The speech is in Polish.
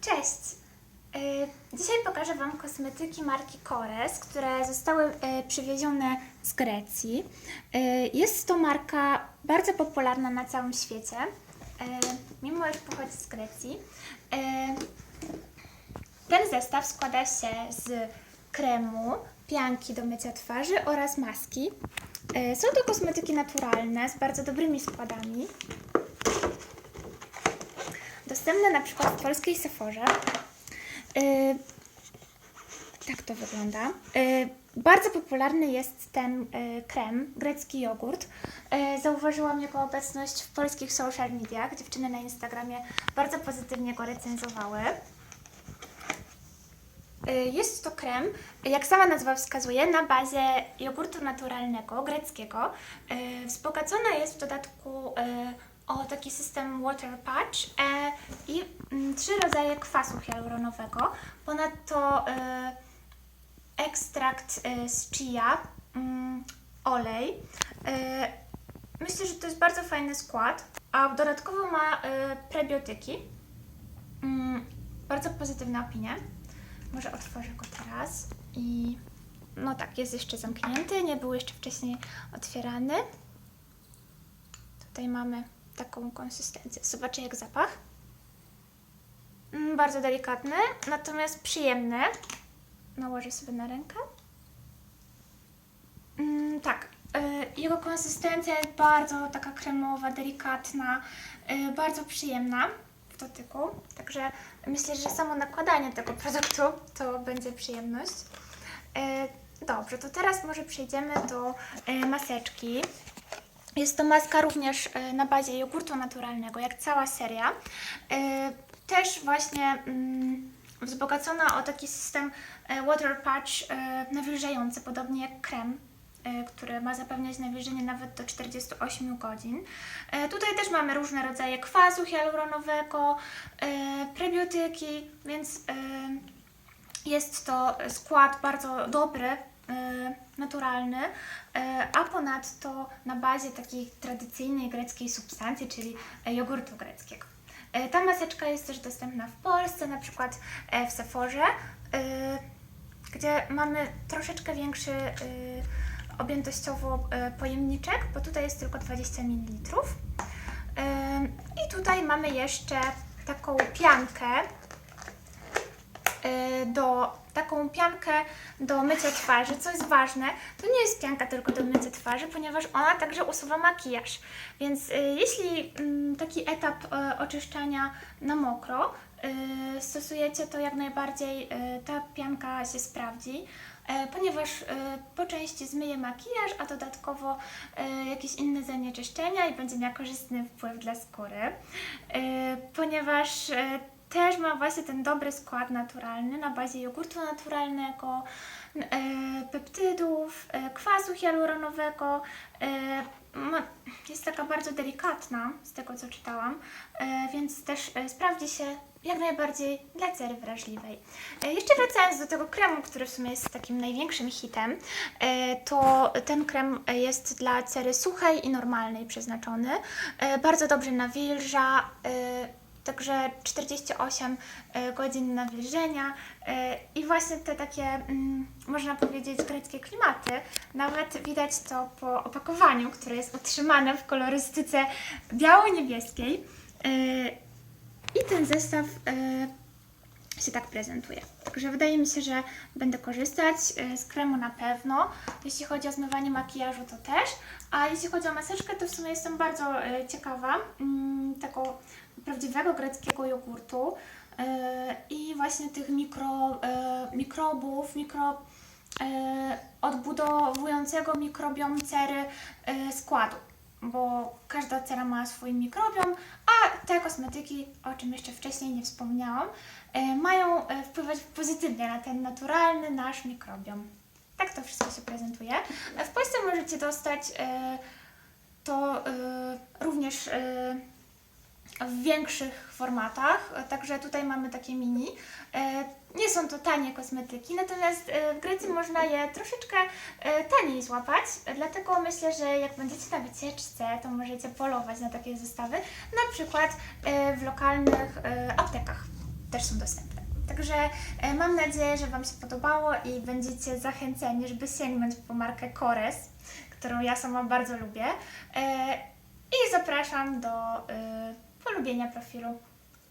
Cześć! Dzisiaj pokażę Wam kosmetyki marki Korres, które zostały przywiezione z Grecji. Jest to marka bardzo popularna na całym świecie, mimo iż pochodzi z Grecji. Ten zestaw składa się z kremu, pianki do mycia twarzy oraz maski. Są to kosmetyki naturalne z bardzo dobrymi składami. Dostępne na przykład w polskiej Sephorze. Tak to wygląda. Bardzo popularny jest ten krem, grecki jogurt. Zauważyłam jego obecność w polskich social mediach. Dziewczyny na Instagramie bardzo pozytywnie go recenzowały. Jest to krem, jak sama nazwa wskazuje, na bazie jogurtu naturalnego, greckiego. Wzbogacona jest w dodatku o taki system water patch i 3 rodzaje kwasu hialuronowego. Ponadto ekstrakt z chia, olej. Myślę, że to jest bardzo fajny skład, a dodatkowo ma prebiotyki. Bardzo pozytywne opinie. Może otworzę go teraz i no tak, jest jeszcze zamknięty, nie był jeszcze wcześniej otwierany. Tutaj mamy taką konsystencję. Zobaczcie jak zapach. Bardzo delikatny, natomiast przyjemny. Nałożę sobie na rękę. Tak, jego konsystencja jest bardzo taka kremowa, delikatna, bardzo przyjemna w dotyku. Także myślę, że samo nakładanie tego produktu to będzie przyjemność. Dobrze, to teraz może przejdziemy do maseczki. Jest to maska również na bazie jogurtu naturalnego, jak cała seria. Też właśnie wzbogacona o taki system water patch nawilżający, podobnie jak krem, który ma zapewniać nawilżenie nawet do 48 godzin. Tutaj też mamy różne rodzaje kwasu hialuronowego, prebiotyki, więc jest to skład bardzo dobry, naturalny, a ponadto na bazie takiej tradycyjnej greckiej substancji, czyli jogurtu greckiego. Ta maseczka jest też dostępna w Polsce, na przykład w Sephorze, gdzie mamy troszeczkę większy objętościowo pojemniczek, bo tutaj jest tylko 20 ml. I tutaj mamy jeszcze taką piankę do mycia twarzy. Co jest ważne, to nie jest pianka tylko do mycia twarzy, ponieważ ona także usuwa makijaż. Więc jeśli taki etap oczyszczania na mokro stosujecie, to jak najbardziej ta pianka się sprawdzi, ponieważ po części zmyje makijaż, a dodatkowo jakieś inne zanieczyszczenia i będzie miała korzystny wpływ dla skóry, ponieważ też ma właśnie ten dobry skład naturalny na bazie jogurtu naturalnego, peptydów, kwasu hialuronowego. Jest taka bardzo delikatna, z tego co czytałam, więc też sprawdzi się jak najbardziej dla cery wrażliwej. Jeszcze wracając do tego kremu, który w sumie jest takim największym hitem, to ten krem jest dla cery suchej i normalnej przeznaczony. Bardzo dobrze nawilża, także 48 godzin nawilżenia i właśnie te takie, można powiedzieć, greckie klimaty. Nawet widać to po opakowaniu, które jest utrzymane w kolorystyce biało-niebieskiej. I ten zestaw się tak prezentuje. Także wydaje mi się, że będę korzystać z kremu na pewno. Jeśli chodzi o zmywanie makijażu, to też. A jeśli chodzi o maseczkę, to w sumie jestem bardzo ciekawa takiego prawdziwego greckiego jogurtu i właśnie tych mikrobów, odbudowującego mikrobiom cery składu, bo każda cera ma swój mikrobiom, a te kosmetyki, o czym jeszcze wcześniej nie wspomniałam, mają wpływać pozytywnie na ten naturalny nasz mikrobiom. Tak to wszystko się prezentuje. W Polsce możecie dostać to również w większych formatach, także tutaj mamy takie mini. Nie są to tanie kosmetyki, natomiast w Grecji można je troszeczkę taniej złapać, dlatego myślę, że jak będziecie na wycieczce, to możecie polować na takie zestawy, na przykład w lokalnych aptekach. Też też są dostępne. Także mam nadzieję, że Wam się podobało i będziecie zachęceni, żeby sięgnąć po markę Kores, którą ja sama bardzo lubię. I zapraszam do polubienia profilu.